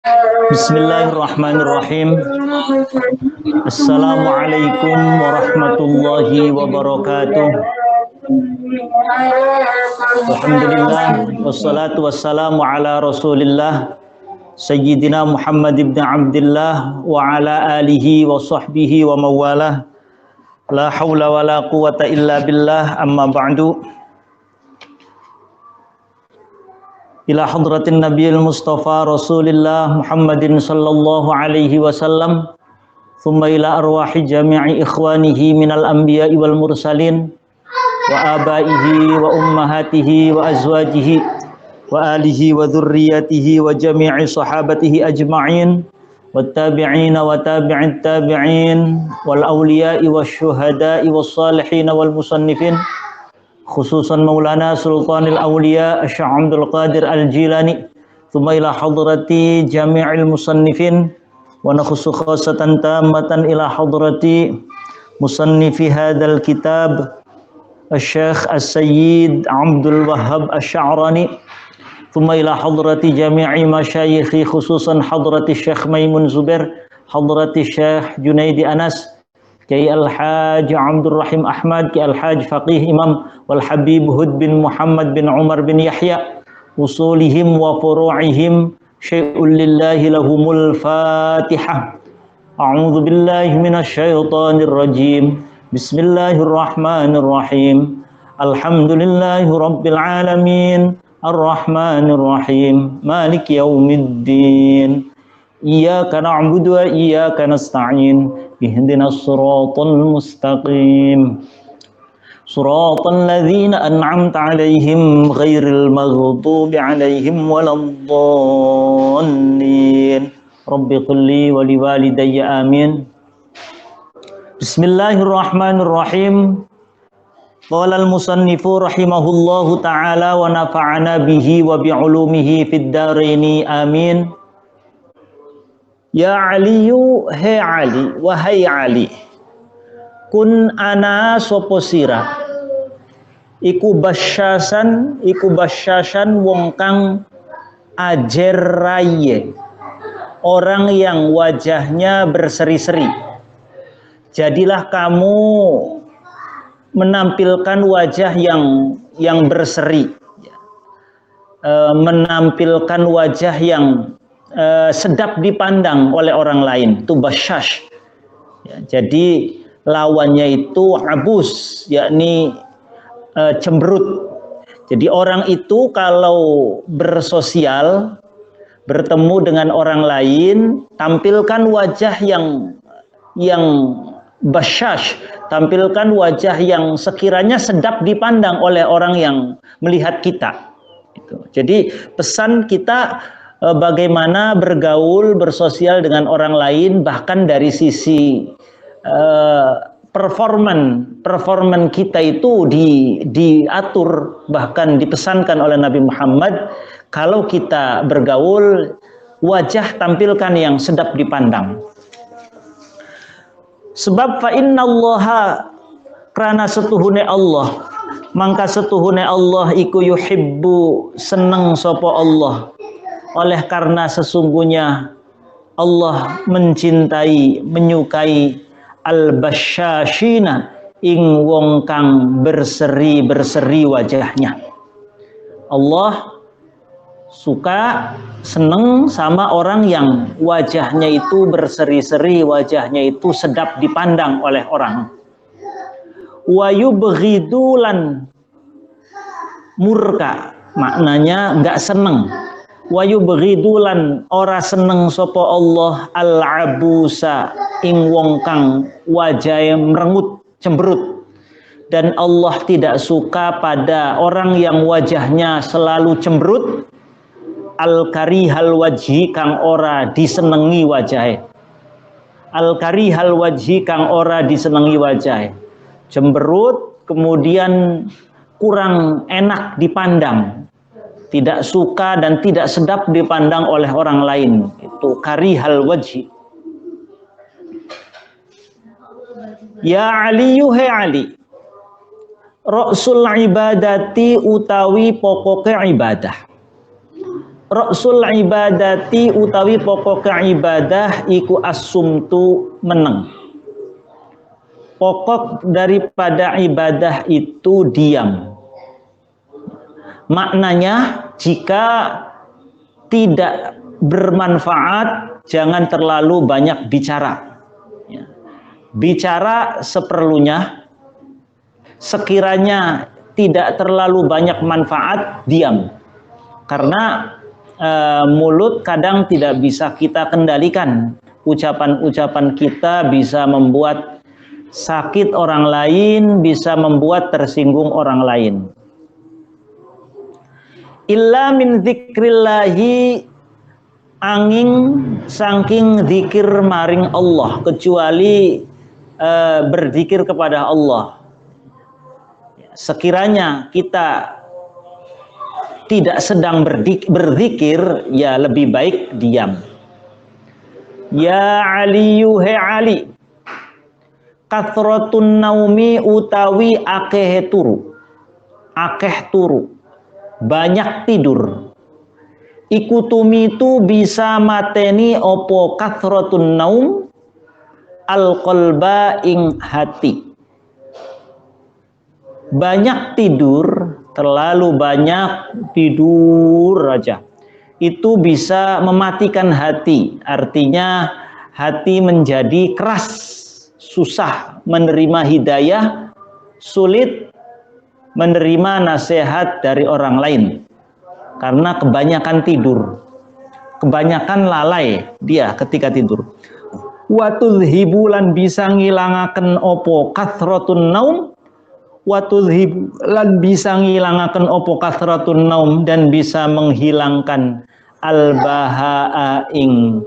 Bismillahirrahmanirrahim. Assalamualaikum warahmatullahi wabarakatuh. Alhamdulillah wassalatu wassalamu ala Rasulillah Sayyidina Muhammad ibn Abdullah wa ala alihi wa sahbihi wa mawalah. La hawla wa la quwata illa billah, amma ba'du. Ila hadratin Nabiyil Mustafa Rasulillah Muhammadin sallallahu alaihi wasallam, thumma ila arwahi jami'i ikhwanihi minal anbiya'i wal mursalin wa abaihi wa ummahatihi wa azwajihi wa alihi wa dhurriyyatihi wa jami'i sahabatihi ajma'in wat tabi'ina wa tabi'it tabi'in wal awliya'i wasyuhada'i was salihin wal musannifin, khususan Maulana Sultanil Awliya Syekh Abdul Qadir Al-Jilani, thumma ila hadrati jami'il musannifin wa nakhussu khassatan tammatan ila hadrati musannifi hadzal kitab Syekh As-Sayyid Abdul Wahhab Asy-Sya'rani, thumma ila hadrati jami'i masyayikhi khususan hadrati Syekh Maimun Zubair, hadrati Syekh Junaidi Anas, Kiai Al-Haj Abdul Rahim Ahmad, Kiai Al-Haj Faqih Imam wal Habib Hud bin Muhammad bin Umar bin Yahya, usulihim wa furu'ihim syai'un lillahi lahumul Fatihah. A'udzu billahi minasy syaithanir rajim. Bismillahirrahmanirrahim. Alhamdulillahi rabbil alamin. Arrahmanir rahim. Maliki yaumiddin. Iyyaka na'budu wa iyyaka nasta'in. Ihdinas siratal mustaqim. Siratal ladzina an'amta 'alaihim ghairil maghdubi 'alaihim waladdallin. Rabbi qulli wa liwalidayya amin. Bismillahirrahmanirrahim. Qala al-musannifu rahimahullahu ta'ala wa nafa'ana bihi wa bi'ulumihi fid dharaini amin. Ya Aliyu, he Ali, wahai Ali, kun ana sopo sira iku basyasan wong kang ajer raye, orang yang wajahnya berseri-seri. Jadilah kamu menampilkan wajah yang berseri, menampilkan wajah yang sedap dipandang oleh orang lain, itu basyash. Ya, jadi lawannya itu abus, yakni cemberut. Jadi orang itu kalau bersosial, bertemu dengan orang lain, tampilkan wajah yang basyash, tampilkan wajah yang sekiranya sedap dipandang oleh orang yang melihat kita. Jadi pesan kita bagaimana bergaul, bersosial dengan orang lain, bahkan dari sisi performan kita itu diatur, bahkan dipesankan oleh Nabi Muhammad, kalau kita bergaul, wajah tampilkan yang sedap dipandang. Sebab fa innallaha, karena setuhune Allah, mangka setuhune Allah iku yuhibbu, seneng sapa Allah. Oleh karena sesungguhnya Allah mencintai, menyukai al-basyashina, ing wong kang berseri-berseri wajahnya. Allah suka, seneng sama orang yang wajahnya itu berseri-seri, wajahnya itu sedap dipandang oleh orang. Wa yubghidu lan murka, maknanya enggak seneng. Wa yubghidulan ora seneng sapa Allah al-abusa, ing wong kang wajahe merengut, cemberut. Dan Allah tidak suka pada orang yang wajahnya selalu cemberut, al-karihal wajhi, kang ora disenengi wajahe. Al-karihal wajhi, kang ora disenengi wajahe. Cemberut, kemudian kurang enak dipandang, tidak suka dan tidak sedap dipandang oleh orang lain. Itu karihal wajhi. Ya Ali, he Ali, Rasul ibadati utawi pokoke ibadah. Rasul ibadati utawi pokok ibadah iku as-sumtu meneng. Pokok daripada ibadah itu diam. Maknanya jika tidak bermanfaat jangan terlalu banyak bicara. Bicara seperlunya, sekiranya tidak terlalu banyak manfaat, diam. Karena mulut kadang tidak bisa kita kendalikan. Ucapan-ucapan kita bisa membuat sakit orang lain, bisa membuat tersinggung orang lain. Illa min dzikrillahi, angin saking zikir maring Allah, kecuali berzikir kepada Allah. Sekiranya kita tidak sedang berzikir, ya lebih baik diam. Ya Aliyu he Ali, kathratun naumi utawi akeh turu, banyak tidur. Iku tumitu bisa mateni opo kathratun naum al qalba ing hati. Banyak tidur, terlalu banyak tidur aja, itu bisa mematikan hati. Artinya hati menjadi keras, susah menerima hidayah, sulit menerima nasihat dari orang lain karena kebanyakan tidur, kebanyakan lalai dia ketika tidur. Watul hibulan bisa ngilangaken opo kathratun naum, lan bisa ngilangaken opo kathratun naum, dan bisa menghilangkan al-baha'a ing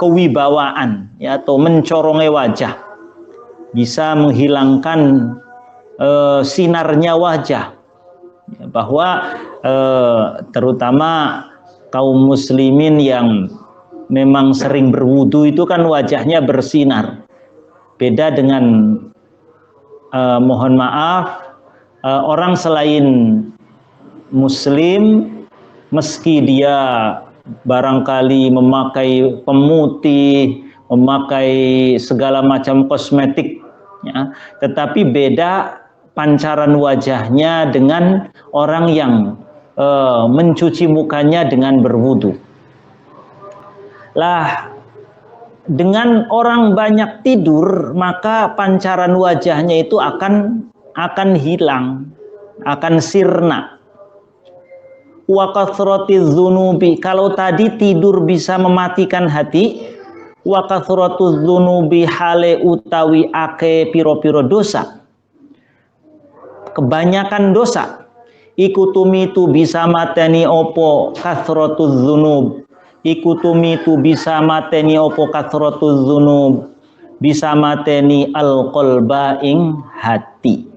kewibawaan, ya, atau mencorongnya wajah, bisa menghilangkan sinarnya wajah, ya, bahwa terutama kaum muslimin yang memang sering berwudu itu kan wajahnya bersinar. Beda dengan mohon maaf orang selain muslim, meski dia barangkali memakai pemutih, memakai segala macam kosmetik, ya, tetapi beda pancaran wajahnya dengan orang yang mencuci mukanya dengan berwudu. Lah, dengan orang banyak tidur, maka pancaran wajahnya itu akan hilang, akan sirna. Wa kathratiz dzunubi, kalau tadi tidur bisa mematikan hati, wa kathratuz dzunubi hale utawi ake piro-piro dosa, kebanyakan dosa, ikutumitu bisa mateni opo kathratuz dzunub, ikutumitu bisa mateni opo kathratuz dzunub, bisa mateni al-qalba ing hati.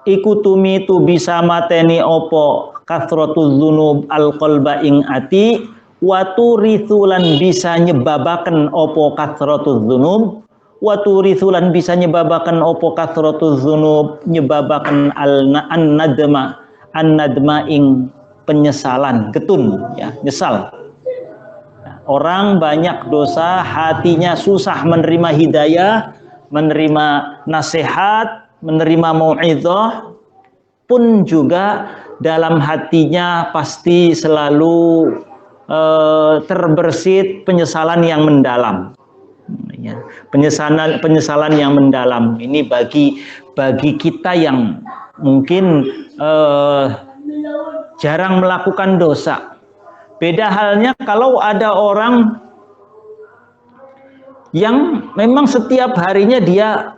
Ikutumitu bisa mateni opo kathratuz dzunub al-qalba ing hati, watu rithulan bisa nyebabaken opo kathratuz dzunub, watu rithulan bisa nyebabaken opo kathratuz dzunub, nyebabaken an-nadma ing penyesalan, getun, ya, nyesal. Orang banyak dosa, hatinya susah menerima hidayah, menerima nasihat, menerima mau'izah, pun juga dalam hatinya pasti selalu terbersit penyesalan yang mendalam. Ya, penyesalan yang mendalam ini bagi kita yang mungkin jarang melakukan dosa. Beda halnya kalau ada orang yang memang setiap harinya dia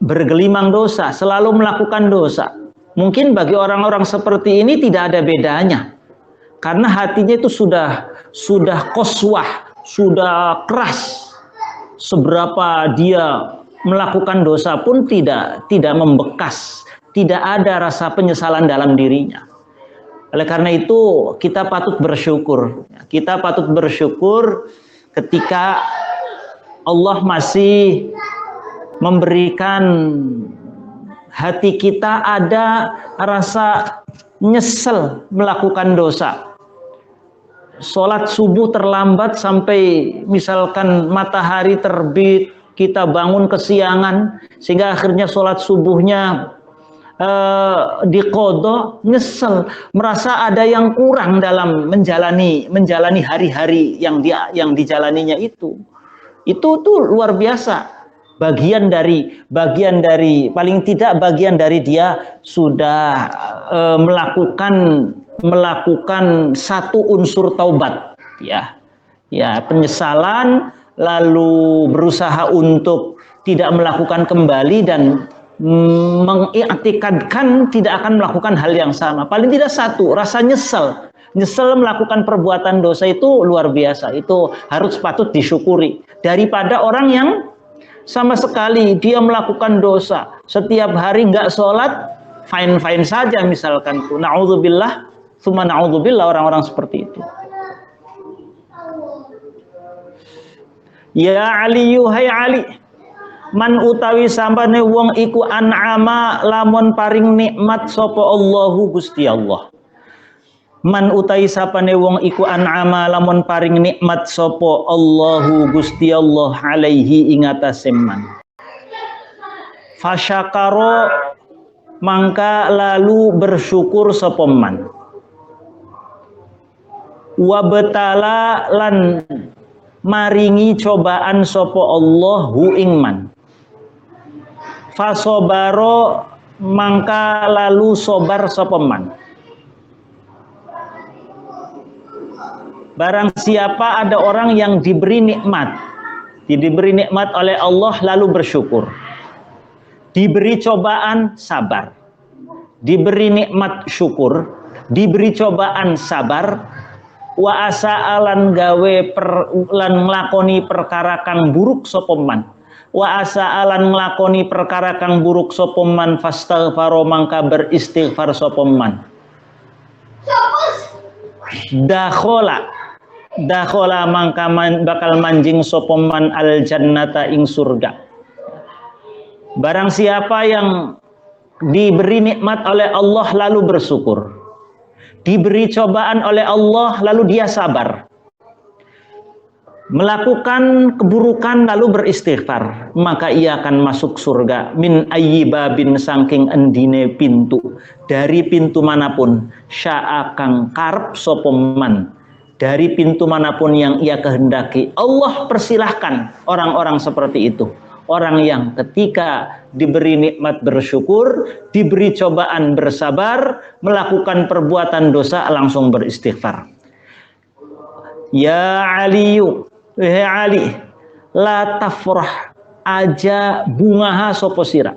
bergelimang dosa, selalu melakukan dosa. Mungkin bagi orang-orang seperti ini tidak ada bedanya, karena hatinya itu sudah qaswah, sudah keras. Seberapa dia melakukan dosa pun tidak membekas, tidak ada rasa penyesalan dalam dirinya. Oleh karena itu kita patut bersyukur. Kita patut bersyukur ketika Allah masih memberikan hati kita ada rasa nyesel melakukan dosa. Sholat subuh terlambat sampai misalkan matahari terbit, kita bangun kesiangan sehingga akhirnya sholat subuhnya diqodho, nyesel, merasa ada yang kurang dalam menjalani hari-hari yang dijalaninya itu tuh luar biasa. Bagian dari paling tidak bagian dari dia sudah melakukan satu unsur taubat, ya penyesalan, lalu berusaha untuk tidak melakukan kembali dan mengiktikadkan tidak akan melakukan hal yang sama. Paling tidak satu, rasa nyesel melakukan perbuatan dosa itu luar biasa. Itu harus patut disyukuri daripada orang yang sama sekali dia melakukan dosa setiap hari nggak sholat, fine saja misalkan tuh. Na'udzubillah, tsumma na'udzubillah, orang-orang seperti itu. Ya Ali, hai Ali, man utawi sampane wong iku an'ama lamun paring nikmat sapa Allahu Gusti Allah. Man utawi sapane wong iku an'ama lamun paring nikmat sapa Allahu Gusti Allah alaihi ing atase man. Fasyakara mangka lalu bersyukur sapa man. Wa betala lan maringi cobaan sapa Allahu ing man. Fasobaro mangka lalu sobar sapa man. Barang siapa ada orang yang diberi nikmat oleh Allah lalu bersyukur, diberi cobaan sabar, diberi nikmat syukur, diberi cobaan sabar, wa asa'alan gawe lan nglakoni perkara kang buruk sapa man. Wa asa'alan nglakoni perkara kang buruk sapa man fastaghfaro mangka beristighfar sapa man. Dakhola mangka bakal manjing sapa man al jannata ing surga. Barang siapa yang diberi nikmat oleh Allah lalu bersyukur, diberi cobaan oleh Allah lalu dia sabar, melakukan keburukan lalu beristighfar, maka ia akan masuk surga. Min ayyibabin saking endine pintu, dari pintu manapun syaa kang karep sapa man, dari pintu manapun yang ia kehendaki. Allah persilahkan orang-orang seperti itu, orang yang ketika diberi nikmat bersyukur, diberi cobaan bersabar, melakukan perbuatan dosa langsung beristighfar. Ya Aliyu, wahai Ali, la tafrah, aja bungaha sapa sira.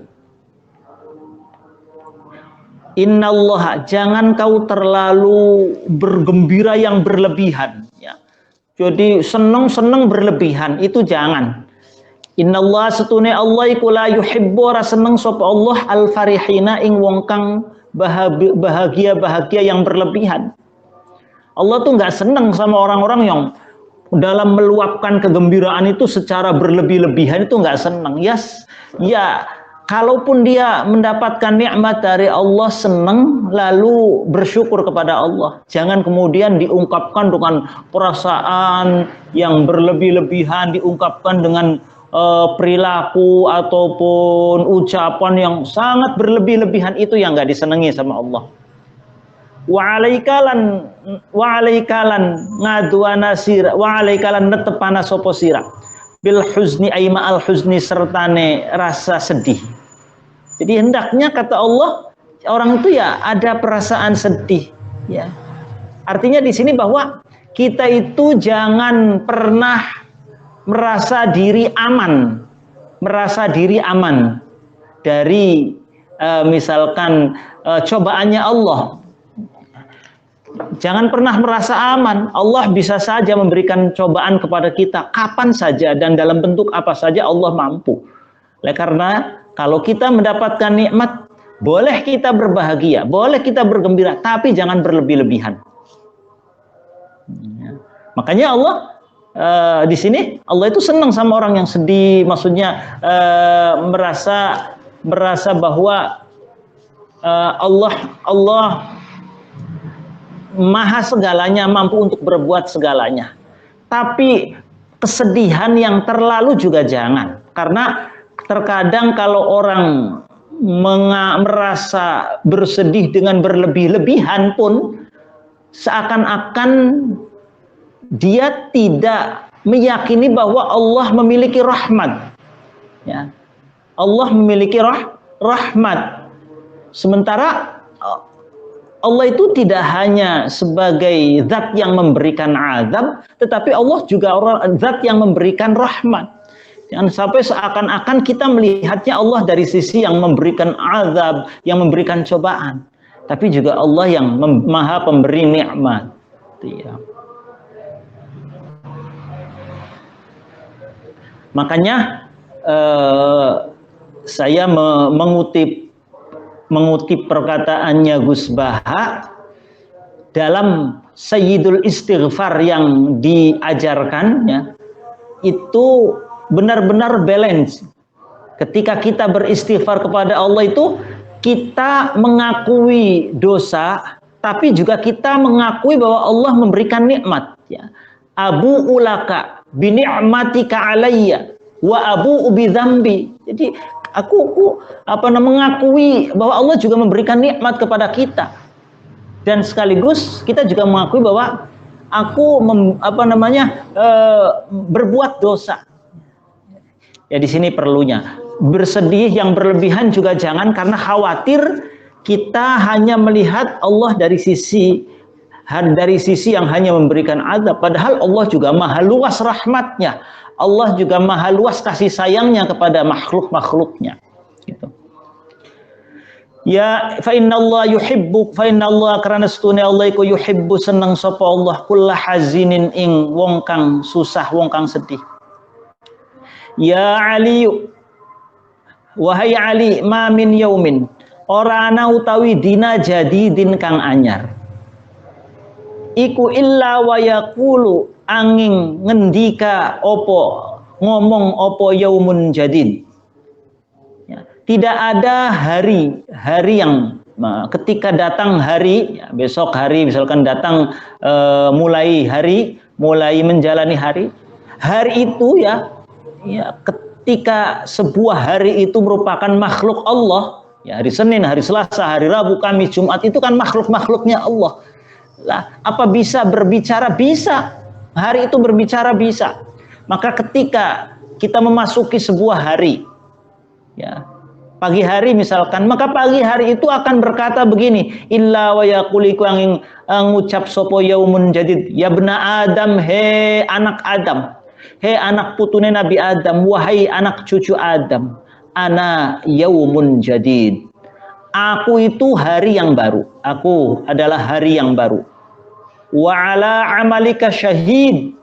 Innallaha, jangan kau terlalu bergembira yang berlebihan, ya. Jadi seneng berlebihan itu jangan. Innallaha setune Allah iku la yuhibbu ra seneng sapa Allah al farihina ing wong kang bahagia yang berlebihan. Allah tuh nggak seneng sama orang-orang yang dalam meluapkan kegembiraan itu secara berlebih-lebihan, itu nggak seneng. Ya, kalaupun dia mendapatkan nikmat dari Allah seneng lalu bersyukur kepada Allah. Jangan kemudian diungkapkan dengan perasaan yang berlebih-lebihan, diungkapkan dengan perilaku ataupun ucapan yang sangat berlebih-lebihan, itu yang nggak disenangi sama Allah. Wa alaikalan ngaduana sira, wa alaikalan netepana sapa sira bil huzni aima al huzni sertane rasa sedih. Jadi hendaknya kata Allah orang itu ya ada perasaan sedih, ya. Artinya di sini bahwa kita itu jangan pernah merasa diri aman dari misalkan cobaannya Allah. Jangan pernah merasa aman. Allah bisa saja memberikan cobaan kepada kita kapan saja dan dalam bentuk apa saja Allah mampu. Oleh karena kalau kita mendapatkan nikmat, boleh kita berbahagia, boleh kita bergembira, tapi jangan berlebih-lebihan. Makanya Allah di sini Allah itu senang sama orang yang sedih, maksudnya merasa bahwa Allah maha segalanya, mampu untuk berbuat segalanya. Tapi kesedihan yang terlalu juga jangan. Karena terkadang kalau orang merasa bersedih dengan berlebih-lebihan pun, seakan-akan dia tidak meyakini bahwa Allah memiliki rahmat. Ya. Allah memiliki rahmat. Sementara Allah itu tidak hanya sebagai zat yang memberikan azab, tetapi Allah juga zat yang memberikan rahmat. Jangan sampai seakan-akan kita melihatnya Allah dari sisi yang memberikan azab, yang memberikan cobaan. Tapi juga Allah yang maha pemberi nikmat. Ya. Makanya saya mengutip perkataannya Gus Baha dalam Sayyidul Istighfar yang diajarkannya, itu benar-benar balance. Ketika kita beristighfar kepada Allah itu, kita mengakui dosa, tapi juga kita mengakui bahwa Allah memberikan nikmat. Ya. Abu ulaka bini'matika alayya wa abu ubi dzambi. Jadi aku mengakui bahwa Allah juga memberikan nikmat kepada kita, dan sekaligus kita juga mengakui bahwa aku berbuat dosa. Ya, di sini perlunya bersedih yang berlebihan juga jangan, karena khawatir kita hanya melihat Allah dari sisi yang hanya memberikan azab, padahal Allah juga maha luas rahmatnya. Allah juga maha luas kasih sayangnya kepada makhluk-makhluknya. Gitu. Ya, fa inna Allah karena setune Allah iku yuhibbu seneng sapa Allah kulla hazinin ing wong kang susah, wong kang sedih. Ya Ali, wahai Ali, ma min yaumin, ora ana utawi dina jadi din kang anyar. Iku illa wa yaqulu angin ngendika opo, ngomong opo yaumun jadid. Ya, tidak ada hari yang ketika datang hari, ya, besok hari misalkan datang mulai menjalani hari itu ya ketika sebuah hari itu merupakan makhluk Allah, ya hari Senin, hari Selasa, hari Rabu, Kamis, Jumat itu kan makhluknya Allah. Lah, apa bisa berbicara? Bisa. Hari itu berbicara bisa. Maka ketika kita memasuki sebuah hari, ya, pagi hari misalkan, maka pagi hari itu akan berkata begini, illa wa yaquliku angin ngucap sopo yaumun jadid, ya bena Adam, he anak Adam, he anak putune Nabi Adam, wahai anak cucu Adam, ana yaumun jadid. Aku itu hari yang baru. Aku adalah hari yang baru. Wa ala amalika syahid.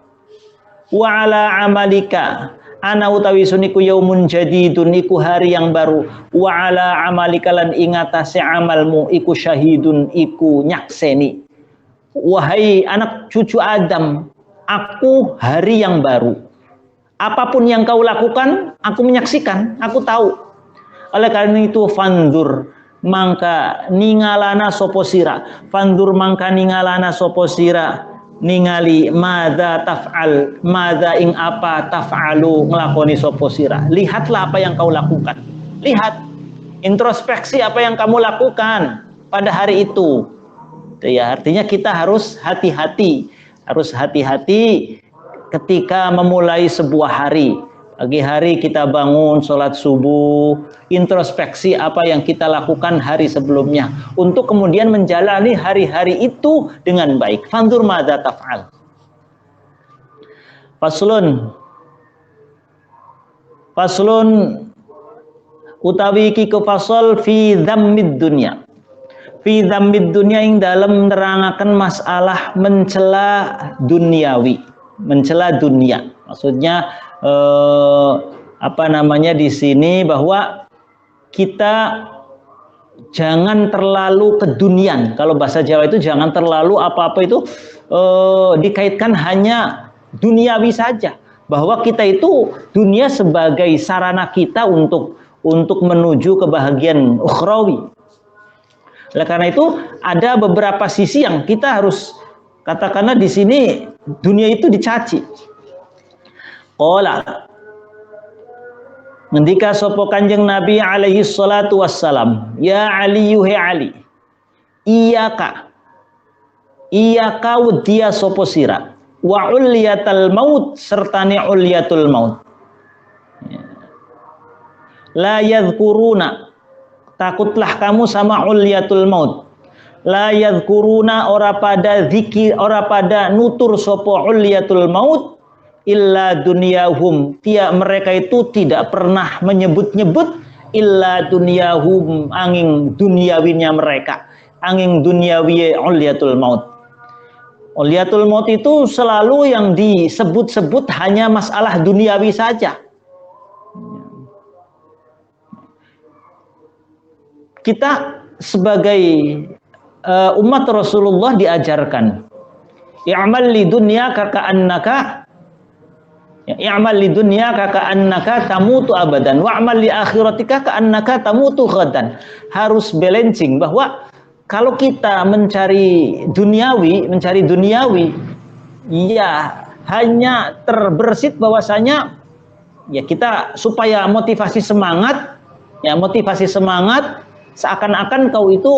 Wa ala amalika. Ana utawi suniku yaumun jadidun iku hari yang baru. Wa ala amalika lan ingatase amalmu iku syahidun iku nyakseni. Wahai anak cucu Adam, aku hari yang baru. Apapun yang kau lakukan, aku menyaksikan, aku tahu. Oleh karena itu fandur mangka ningalana sopo sira, fandur mangka ningalana sopo sira, ningali madza taf'al, madza ing apa taf'alu nglakoni sopo sira. Lihatlah apa yang kau lakukan. Lihat, introspeksi apa yang kamu lakukan pada hari itu. Ya, artinya kita harus hati-hati ketika memulai sebuah hari. Pagi hari kita bangun, sholat subuh, introspeksi apa yang kita lakukan hari sebelumnya, untuk kemudian menjalani hari-hari itu dengan baik. Fanzur madza taf'al. Faslun utawi iki kefasol fi dzammid dunya. Fi dzammid dunya ing dalam nerangaken masalah mencela duniawi, mencela dunia. Maksudnya di sini bahwa kita jangan terlalu kedunian. Kalau bahasa Jawa itu jangan terlalu apa-apa itu dikaitkan hanya duniawi saja. Bahwa kita itu dunia sebagai sarana kita untuk menuju kebahagiaan ukhrawi. Oleh karena itu ada beberapa sisi yang kita harus katakanlah di sini dunia itu dicaci. Qala ngendika sapa Kanjeng Nabi alaihi salatu wassalam, ya Ali yuhe Ali, iyaka wedya sapa sira wa ulyatal maut sertane ulyatul maut. La yadhkuruna, takutlah kamu sama ulyatul maut. La yadhkuruna, ora pada zikir, ora pada nutur sapa ulyatul maut illa dunyahum, mereka itu tidak pernah menyebut-nyebut illa dunyahum, angin duniawinya mereka, angin duniawi ulyatul maut. Ulyatul maut itu selalu yang disebut-sebut hanya masalah duniawi saja. Kita sebagai umat Rasulullah diajarkan i'mal li dunyaka ka'annaka i'mal li dunyaka ka'annaka tamutu abadan wa'mal li akhiratika ka'annaka tamutu ghadan. Harus balancing bahwa kalau kita mencari duniawi ya hanya terbersit bahwasanya ya kita supaya motivasi semangat seakan-akan kau itu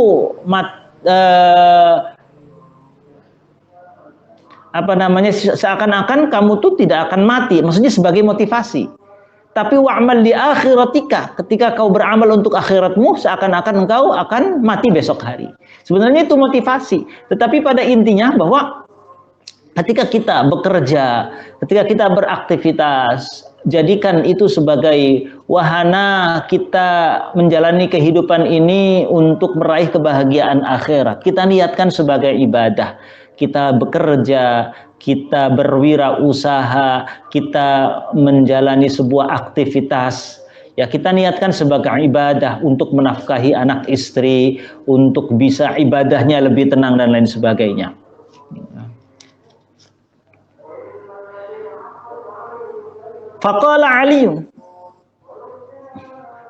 seakan-akan kamu tuh tidak akan mati, maksudnya sebagai motivasi. Tapi wa'mal li akhiratika, ketika kau beramal untuk akhiratmu seakan-akan engkau akan mati besok hari. Sebenarnya itu motivasi, tetapi pada intinya bahwa ketika kita bekerja, ketika kita beraktivitas, jadikan itu sebagai wahana kita menjalani kehidupan ini untuk meraih kebahagiaan akhirat. Kita niatkan sebagai ibadah. Kita bekerja, kita berwirausaha, kita menjalani sebuah aktivitas. Ya, kita niatkan sebagai ibadah untuk menafkahi anak istri, untuk bisa ibadahnya lebih tenang dan lain sebagainya. Faqala Ali,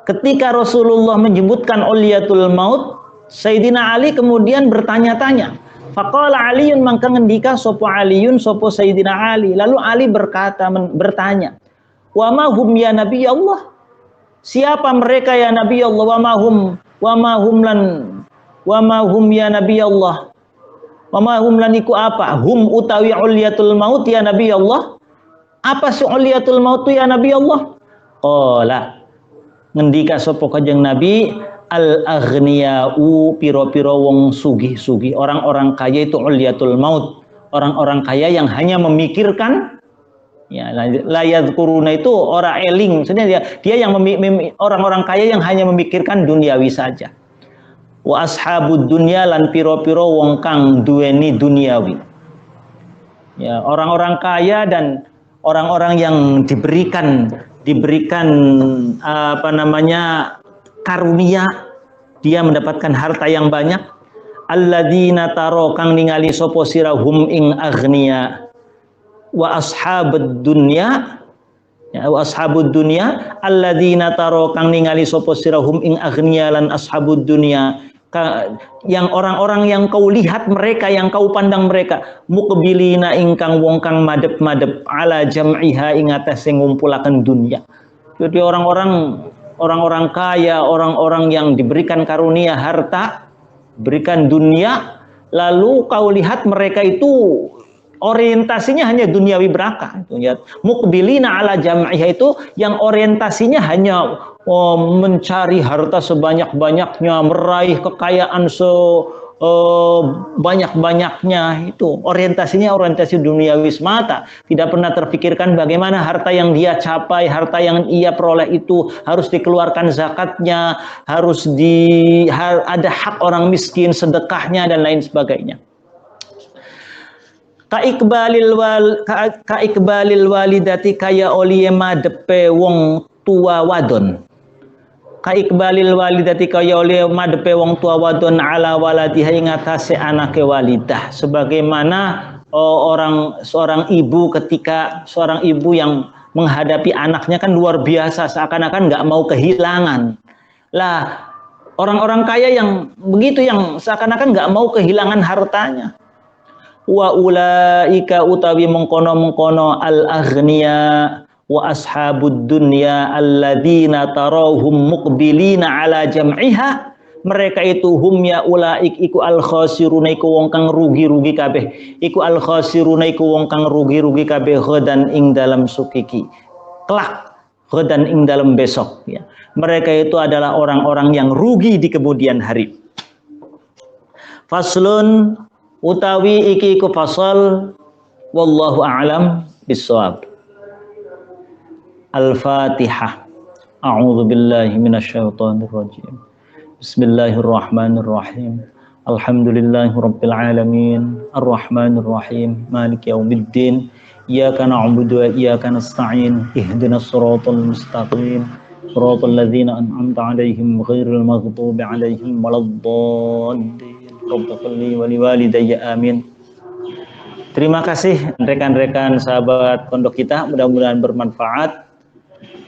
ketika Rasulullah menyebutkan ulyatul maut, Sayyidina Ali kemudian bertanya-tanya. Faqala Aliun, mangka ngendika sapa Aliun sapa Sayyidina Ali. Lalu Ali bertanya, wa ma hum ya Nabi Allah? Siapa mereka ya Nabi Allah? Wa ma hum ya Nabi Allah? Wa ma hum lan iku apa? Hum utawi ulyatul maut ya Nabi Allah? Apa su'uliyatul maut ya Nabi Allah? Qala ngendika sapa Kanjeng Nabi, al-aghniya'u, piro-piro wong sugih-sugih, orang-orang kaya itu uliyatul maut, orang-orang kaya yang hanya memikirkan ya la yadhkuruna itu ora eling, maksudnya dia yang orang-orang kaya yang hanya memikirkan duniawi saja. Wa ashabud dunya lan piro-piro wong kang duweni duniawi. Ya, orang-orang kaya dan orang-orang yang diberikan karunia, dia mendapatkan harta yang banyak. Alladzina taro kang ningali sapa sirahum ing aghnia wa ashabud dunya, ya, wa ashabud dunya alladzina taro kang ningali sapa sirahum ing aghnia lan ashabud dunya, yang orang-orang yang kau lihat mereka, yang kau pandang mereka, muqbilina ingkang wong kang madep-madep ala jam'iha ing atase ngumpulaken dunya. Jadi orang-orang kaya, orang-orang yang diberikan karunia harta, berikan dunia, lalu kau lihat mereka itu orientasinya hanya duniawi belaka. Muqbilina ala jam'iha itu yang orientasinya hanya mencari harta sebanyak-banyaknya, meraih kekayaan banyak-banyaknya, itu orientasi duniawi semata, tidak pernah terpikirkan bagaimana harta yang dia capai, harta yang ia peroleh itu harus dikeluarkan zakatnya, ada hak orang miskin, sedekahnya dan lain sebagainya. Ka ikbalil walidati kaya oliye madepe wong tua wadon. Ka ikbalil walidati kaya oleh madepe wong tua wadon ala waladiha ing atase anake walidah, sebagaimana seorang ibu ketika seorang ibu yang menghadapi anaknya kan luar biasa, seakan-akan nggak mau kehilangan. Lah Orang-orang kaya yang begitu, yang seakan-akan nggak mau kehilangan hartanya. Wa ulaika utawi mengkono-mengkono al-aghniya wa ashabud dunya alladzina tarahum muqbilina ala jam'iha, mereka itu hum ya ulaik iku al khasiruna iku wong kang rugi-rugi kabeh, iku al khasiruna iku wong kang rugi-rugi kabeh ghadan ing dalam sukiki kelak, ghadan ing dalam besok ya. Mereka itu adalah orang-orang yang rugi di kemudian hari. Faslun utawi iki iku fasal, wallahu a'lam bissawab. Al-Fatihah. A'udzu billahi minasyaitonir rajim. Bismillahirrahmanirrahim. Alhamdulillahirabbil alamin. Arrahmanir rahim. Maliki yaumiddin. Iyyaka na'budu wa iyyaka nasta'in. Ihdinas siratal mustaqim. Siratal ladzina an'amta 'alaihim ghairil maghdubi 'alaihim waladdallin. Rabbighfirli wa liwalidayya amin. Terima kasih rekan-rekan sahabat pondok kita, mudah-mudahan bermanfaat.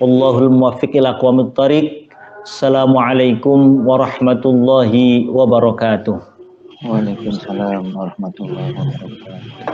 Wallahul muwaffiq ila aqwamit thariq. Assalamualaikum warahmatullahi wabarakatuh. Waalaikumsalam warahmatullahi wabarakatuh.